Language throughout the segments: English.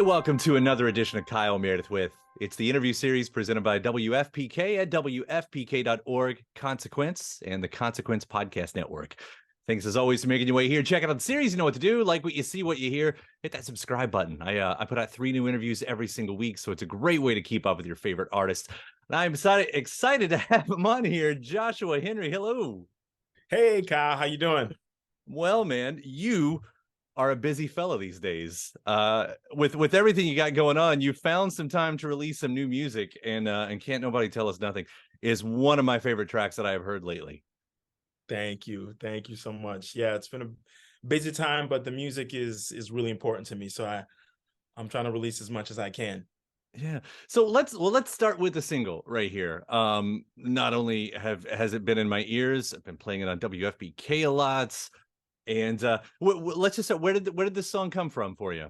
Welcome to another edition of Kyle Meredith with. It's the interview series presented by WFPK at WFPK.org, Consequence, and the Consequence Podcast Network. Thanks as always for making your way here. Check out the series. You know what to do. Like what you see, what you hear. Hit that subscribe button. I put out 3 new interviews every single week, so it's a great way to keep up with your favorite artists. And I'm excited to have him on here. Joshua Henry, hello. Hey, Kyle. How you doing? Well, man, you are a busy fella these days. With everything you got going on, you found some time to release some new music, and Can't Nobody Tell Us Nothing is one of my favorite tracks that I have heard lately. Thank you so much. Yeah, it's been a busy time, but the music is really important to me, so I'm trying to release as much as I can. Yeah. So let's start with the single right here. Not only has it been in my ears, I've been playing it on WFPK a lot. And let's just start. Where did this song come from for you?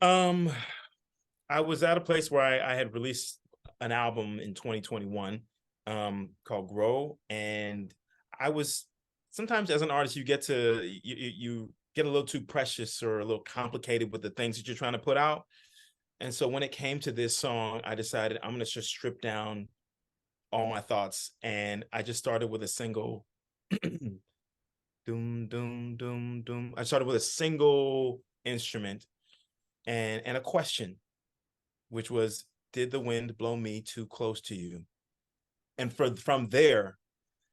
I was at a place where I had released an album in 2021 called Grow, and I was sometimes as an artist you get a little too precious or a little complicated with the things that you're trying to put out. And so when it came to this song, I decided I'm going to just strip down all my thoughts, and I just started with a single. Doom, doom, doom, doom. I started with a single instrument and a question, which was, did the wind blow me too close to you? And from there,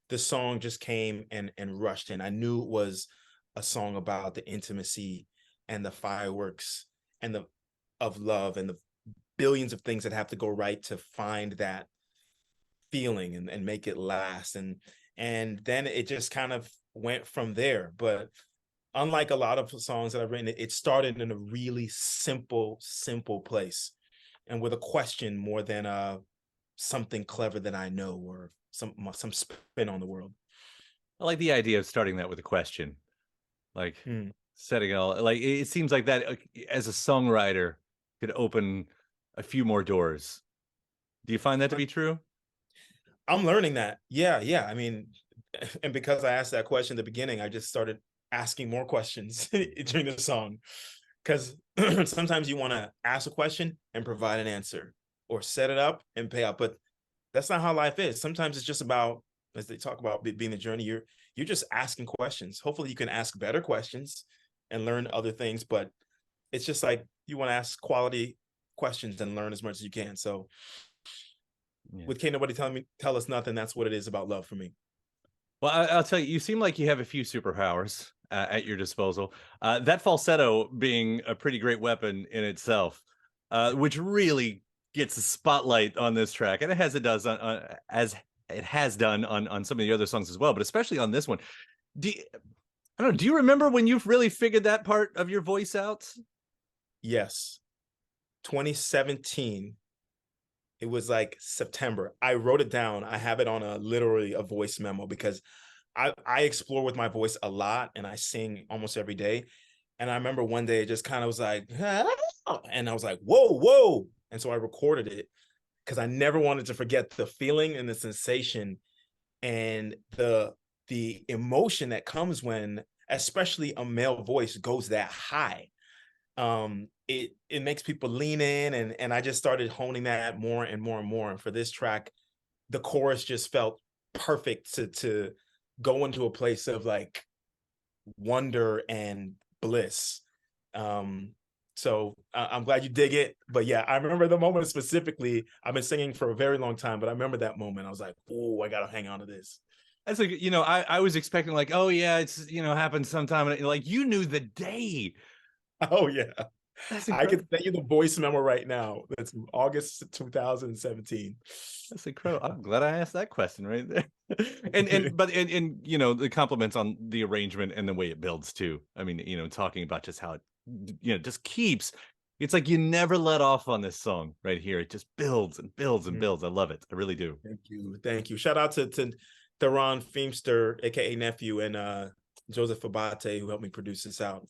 the song just came and rushed in. I knew it was a song about the intimacy and the fireworks and of love and the billions of things that have to go right to find that feeling and make it last. And then it just kind of went from there. But unlike a lot of songs that I've written, it started in a really simple place and with a question more than something clever that I know or some spin on the world. I like the idea of starting that with a question, like setting all, like it seems like that as a songwriter could open a few more doors. Do you find that to be true? I'm learning that. Yeah. I mean, and because I asked that question at the beginning, I just started asking more questions during the song. Because sometimes you want to ask a question and provide an answer, or set it up and pay out. But that's not how life is. Sometimes it's just about, as they talk about being a journey, you're just asking questions. Hopefully you can ask better questions and learn other things. But it's just like you want to ask quality questions and learn as much as you can. So with Can't Nobody Tell Us Nothing, that's what it is about love for me. Well, I'll tell you, you seem like you have a few superpowers at your disposal. That falsetto being a pretty great weapon in itself, which really gets the spotlight on this track, and as it has done on some of the other songs as well, but especially on this one. I don't know. Do you remember when you've really figured that part of your voice out? Yes, 2017. It was like September. I wrote it down. I have it on literally a voice memo because I explore with my voice a lot and I sing almost every day. And I remember one day it just kind of was like, and I was like, whoa. And so I recorded it because I never wanted to forget the feeling and the sensation and the emotion that comes when, especially a male voice goes that high. It makes people lean in, and I just started honing that more and more and more. And for this track, the chorus just felt perfect to go into a place of like wonder and bliss. So I'm glad you dig it. But yeah, I remember the moment specifically. I've been singing for a very long time, but I remember that moment. I was like, oh, I gotta hang on to this. That's like, I was expecting like, oh yeah, it's happens sometime. Like you knew the day. Oh yeah. That's I incredible. can send you the voice memo right now. That's August 2017. That's incredible. I'm glad I asked that question right there. and the compliments on the arrangement and the way it builds too. I mean, talking about just how it just keeps. It's like you never let off on this song right here. It just builds and builds and builds. I love it. I really do. Thank you. Shout out to Theron Feemster, aka Nephew, and Joseph Abate, who helped me produce this out.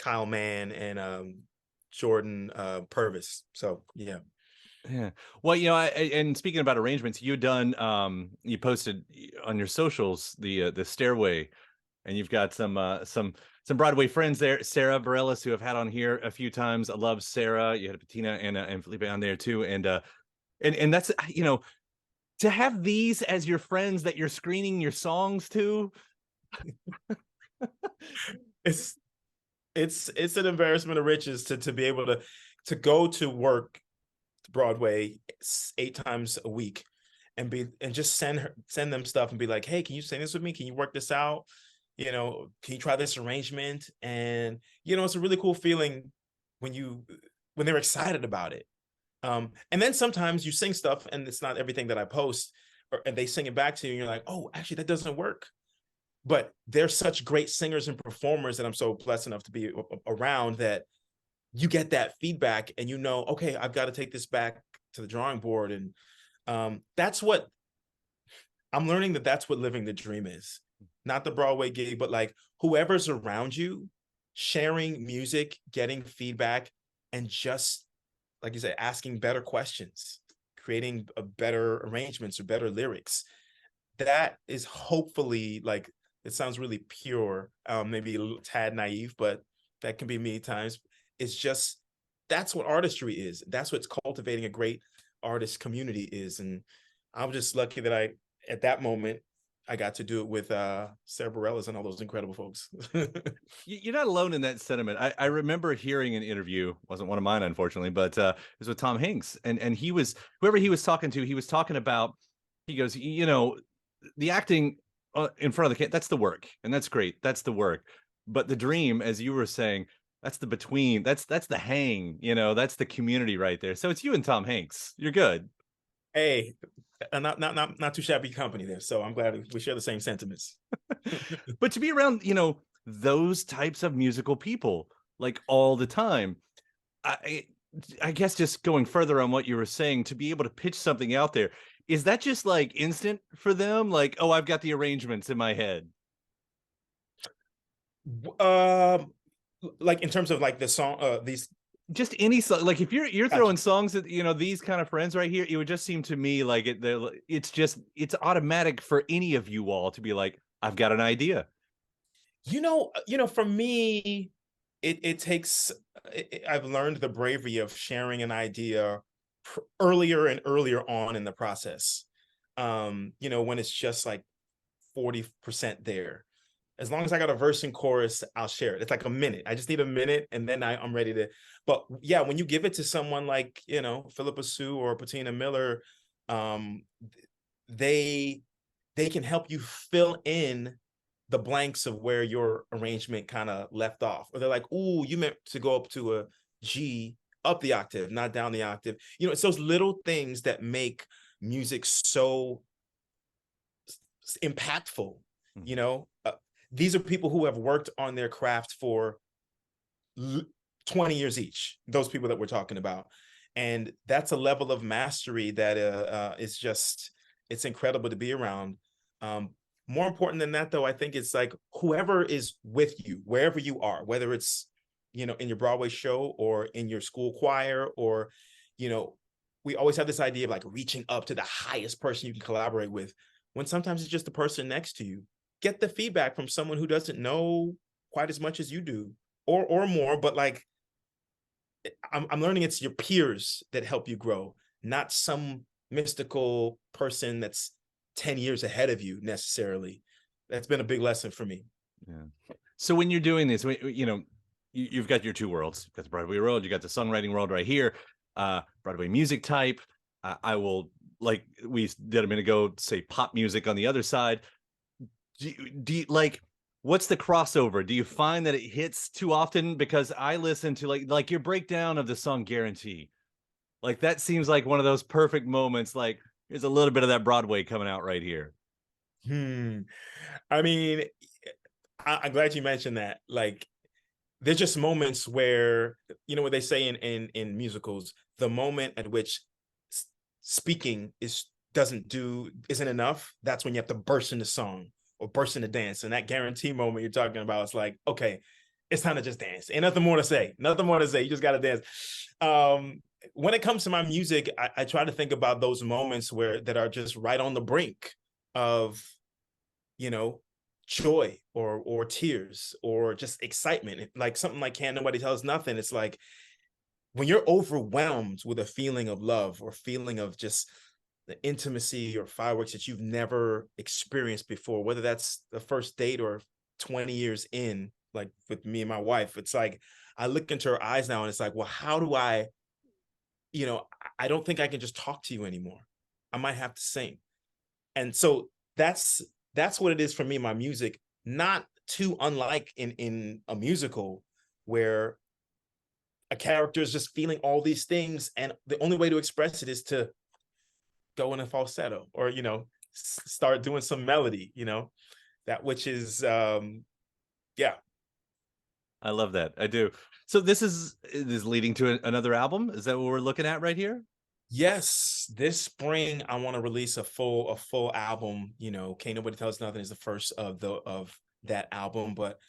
Kyle Mann and Jordan Purvis. So yeah. Well, and speaking about arrangements, you posted on your socials the stairway, and you've got some some Broadway friends there, Sara Bareilles, who I've had on here a few times. I love Sara. You had Patina and Phillipa on there too, and that's, you know, to have these as your friends that you're screening your songs to. It's it's an embarrassment of riches to be able to go to work to Broadway 8 times a week and just send them stuff and be like, hey, can you sing this with me? Can you work this out? You know, can you try this arrangement? And you know, it's a really cool feeling when they're excited about it. And then sometimes you sing stuff and it's not everything that I post, and they sing it back to you, and you're like, oh, actually, that doesn't work. But they're such great singers and performers that I'm so blessed enough to be around, that you get that feedback and you know, okay, I've got to take this back to the drawing board. And that's what I'm learning, that's what living the dream is. Not the Broadway gig, but like whoever's around you, sharing music, getting feedback, and just, like you said, asking better questions, creating a better arrangements or better lyrics. That is hopefully, like, it sounds really pure, maybe a little tad naive, but that can be me at times. It's just, that's what artistry is. That's what's cultivating a great artist community is. And I'm just lucky that at that moment, I got to do it with Sara Bareilles and all those incredible folks. You're not alone in that sentiment. I remember hearing an interview, wasn't one of mine, unfortunately, but it was with Tom Hanks. And he was, whoever he was talking to, he was talking about, he goes, you know, the acting in front of the kid, that's the work. And that's great. That's the work. But the dream, as you were saying, that's the between, that's the hang, you know, that's the community right there. So it's you and Tom Hanks. You're good. Hey, not too shabby company there. So I'm glad we share the same sentiments. But to be around, you know, those types of musical people like all the time, I I guess just going further on what you were saying, to be able to pitch something out there, is that just like instant for them? Like, oh, I've got the arrangements in my head. Um, like in terms of like the song, these. Just any song, like if you're Gotcha. throwing songs at, you know, these kind of friends right here, it would just seem to me like it's just, it's automatic for any of you all to be like, I've got an idea. For me, it takes. I've learned the bravery of sharing an idea earlier and earlier on in the process. When it's just like 40% there. As long as I got a verse and chorus, I'll share it. It's like a minute. I just need a minute, and then I'm ready to. But yeah, when you give it to someone like, Phillipa Soo or Patina Miller, um, they can help you fill in the blanks of where your arrangement kind of left off. Or they're like, "Ooh, you meant to go up to a G, up the octave, not down the octave." It's those little things that make music so impactful. Mhm. These are people who have worked on their craft for 20 years each, those people that we're talking about. And that's a level of mastery that is just, it's incredible to be around. More important than that, though, I think it's like whoever is with you, wherever you are, whether it's, in your Broadway show or in your school choir, or, we always have this idea of like reaching up to the highest person you can collaborate with, when sometimes it's just the person next to you. Get the feedback from someone who doesn't know quite as much as you do, or more, but like, I'm learning it's your peers that help you grow, not some mystical person that's 10 years ahead of you necessarily. That's been a big lesson for me. Yeah. So when you're doing this, you've got your two worlds. You've got the Broadway world, you got the songwriting world right here, Broadway music type. I will, like we did a minute ago, say pop music on the other side. Do you like, what's the crossover? Do you find that it hits too often? Because I listen to like your breakdown of the song Guarantee. Like that seems like one of those perfect moments. Like there's a little bit of that Broadway coming out right here. I mean, I'm glad you mentioned that. Like, there's just moments where, what they say in musicals, the moment at which speaking isn't enough, that's when you have to burst into song or burst into dance. And that guarantee moment you're talking about, it's like, okay, it's time to just dance. Ain't nothing more to say. Nothing more to say. You just got to dance. When it comes to my music, I try to think about those moments that are just right on the brink of, joy or tears or just excitement. Like something like Can't Nobody Tell Us Nothing. It's like when you're overwhelmed with a feeling of love or feeling of just the intimacy or fireworks that you've never experienced before, whether that's the first date or 20 years in, like with me and my wife, it's like I look into her eyes now and it's like, well, how do I, I don't think I can just talk to you anymore. I might have to sing. And so that's what it is for me, my music, not too unlike in a musical where a character is just feeling all these things and the only way to express it is to go in a falsetto or start doing some melody, that which is yeah. I love that. I do. So this is leading to another album. Is that what we're looking at right here? Yes, this spring I want to release a full album. Can't Nobody Tell Us Nothing is the first of that album, but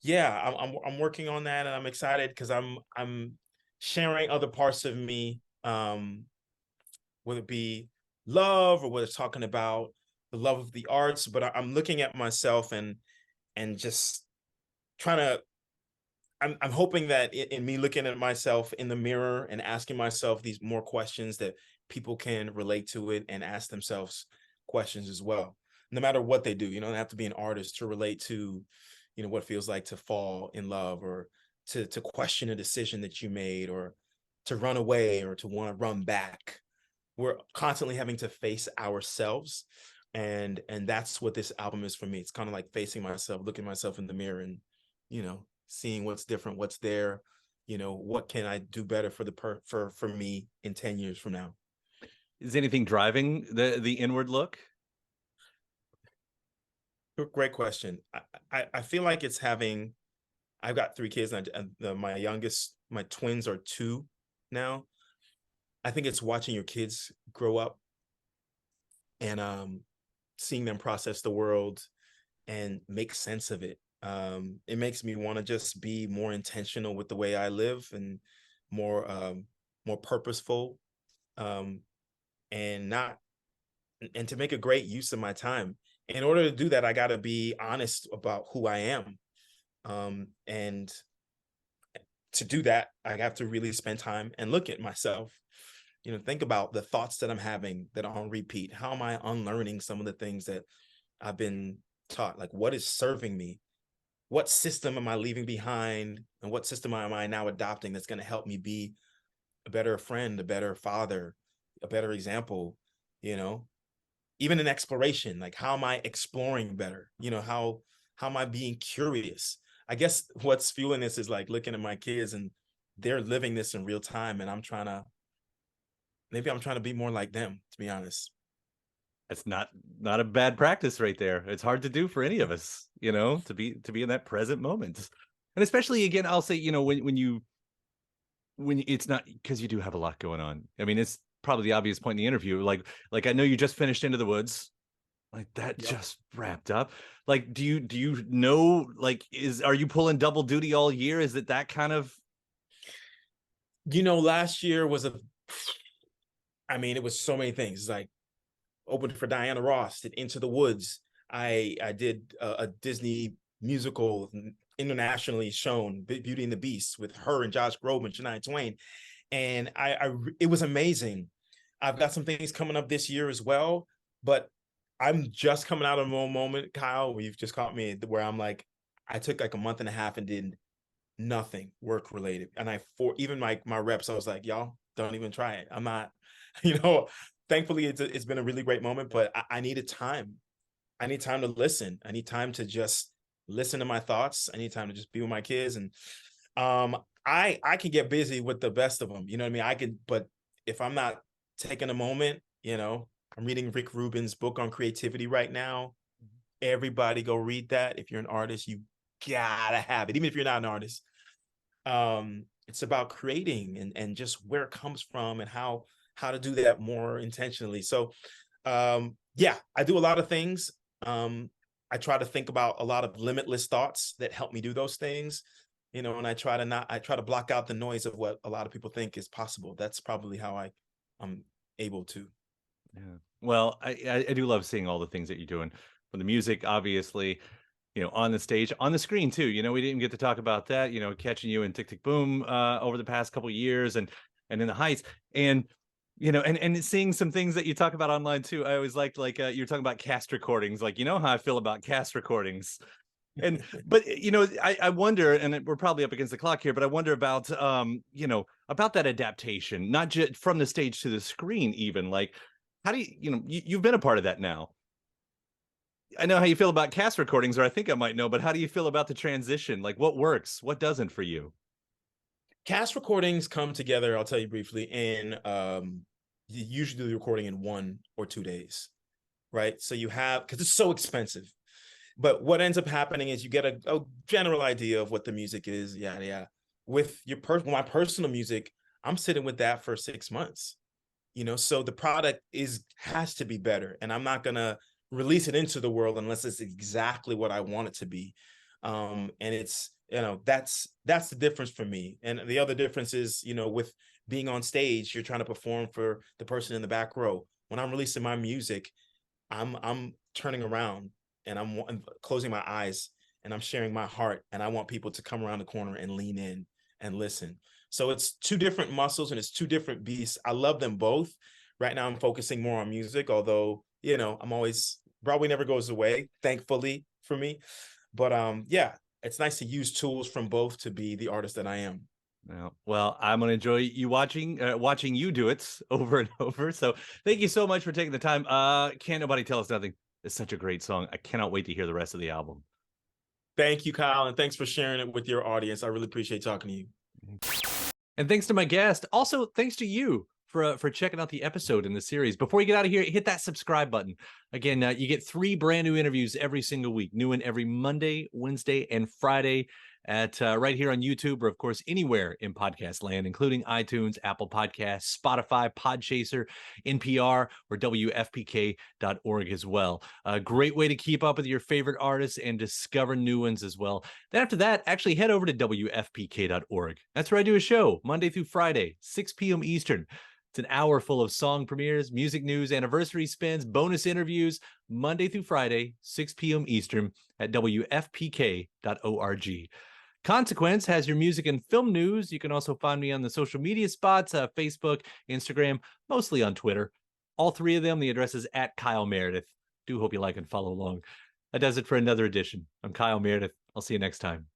yeah, I'm working on that and I'm excited because I'm sharing other parts of me, whether it be love or whether it's talking about the love of the arts. But I'm looking at myself and just trying to. I'm hoping that in me looking at myself in the mirror and asking myself these more questions that people can relate to it and ask themselves questions as well. No matter what they do, you don't have to be an artist to relate to, what it feels like to fall in love or to question a decision that you made or to run away or to want to run back. We're constantly having to face ourselves, and that's what this album is for me. It's kind of like facing myself, looking myself in the mirror and seeing what's different, what's there, what can I do better for me in 10 years from now. Is anything driving the inward look? Great question. I feel like it's having. I've got 3 kids, and my youngest, my twins are 2 now. I think it's watching your kids grow up and seeing them process the world and make sense of it. It makes me want to just be more intentional with the way I live and more purposeful, um, and not and to make a great use of my time. In order to do that, I got to be honest about who I am, and to do that, I have to really spend time and look at myself. Think about the thoughts that I'm having that are on repeat. How am I unlearning some of the things that I've been taught? Like, what is serving me? What system am I leaving behind? And what system am I now adopting that's going to help me be a better friend, a better father, a better example? Even in exploration, like how am I exploring better? How am I being curious? I guess what's fueling this is like looking at my kids and they're living this in real time, and maybe I'm trying to be more like them, to be honest. That's not a bad practice right there. It's hard to do for any of us, to be in that present moment. And especially again, I'll say, when it's not, because you do have a lot going on. I mean, it's probably the obvious point in the interview. Like I know you just finished Into the Woods. Like that Yep. just wrapped up. Like, do you know, like, are you pulling double duty all year? Is it that kind of? Last year was it was so many things. It's like opened for Diana Ross, did Into the Woods. I did a Disney musical internationally shown, Beauty and the Beast, with her and Josh Groban, Shania Twain, and it was amazing. I've got some things coming up this year as well, but I'm just coming out of a moment, Kyle, where you've just caught me where I'm like, I took like a month and a half and did nothing work related, and for even my reps, I was like, y'all don't even try it. I'm not, you know. Thankfully, it's been a really great moment, but I needed time. I need time to listen. I need time to just listen to my thoughts. I need time to just be with my kids, and I can get busy with the best of them. You know what I mean? I could, but if I'm not taking a moment, I'm reading Rick Rubin's book on creativity right now. Everybody go read that. If you're an artist, you gotta have it, even if you're not an artist. It's about creating and just where it comes from and how to do that more intentionally. So yeah, I do a lot of things. I try to think about a lot of limitless thoughts that help me do those things, and I try to block out the noise of what a lot of people think is possible. That's probably how I'm able to. Yeah. Well, I do love seeing all the things that you're doing. From the music, obviously, on the stage, on the screen too. We didn't get to talk about that, catching you in Tick Tick Boom over the past couple of years, and in the Heights, and and seeing some things that you talk about online too. I always liked, like, you're talking about cast recordings, like, how I feel about cast recordings. And but I wonder, and we're probably up against the clock here, but I wonder about about that adaptation, not just from the stage to the screen, even. Like, how do you've been a part of that now. I know how you feel about cast recordings, or I think I might know, but how do you feel about the transition? Like, what works, what doesn't for you? Cast recordings come together, I'll tell you briefly, in you usually do the recording in 1 or 2 days, right? So you have, because it's so expensive. But what ends up happening is you get a general idea of what the music is, yada yada. With my personal music, I'm sitting with that for 6 months. So the product has to be better, and I'm not gonna release it into the world unless it's exactly what I want it to be. And it's that's the difference for me. And the other difference is, with being on stage, you're trying to perform for the person in the back row. When I'm releasing my music, I'm turning around and I'm closing my eyes and I'm sharing my heart, and I want people to come around the corner and lean in and listen. So it's two different muscles and it's two different beasts. I love them both. Right now I'm focusing more on music, although, I'm always, Broadway never goes away, thankfully for me. But yeah, it's nice to use tools from both to be the artist that I am. Well, I'm going to enjoy you watching you do it over and over. So thank you so much for taking the time. Can't Nobody Tell Us Nothing. It's such a great song. I cannot wait to hear the rest of the album. Thank you, Kyle, and thanks for sharing it with your audience. I really appreciate talking to you. And thanks to my guest. Also, thanks to you for checking out the episode in the series. Before you get out of here, hit that subscribe button. Again, you get 3 brand new interviews every single week. New one every Monday, Wednesday, and Friday at right here on YouTube, or of course anywhere in podcast land, including iTunes, Apple Podcasts, Spotify, Podchaser, NPR, or WFPK.org as well. A great way to keep up with your favorite artists and discover new ones as well. Then after that, actually head over to WFPK.org. That's where I do a show Monday through Friday, 6 p.m. Eastern. It's an hour full of song premieres, music news, anniversary spins, bonus interviews, Monday through Friday, 6 p.m. Eastern at WFPK.org. Consequence has your music and film news. You can also find me on the social media spots, Facebook, Instagram, mostly on Twitter. All 3 of them, the address is at Kyle Meredith. Do hope you like and follow along. That does it for another edition. I'm Kyle Meredith. I'll see you next time.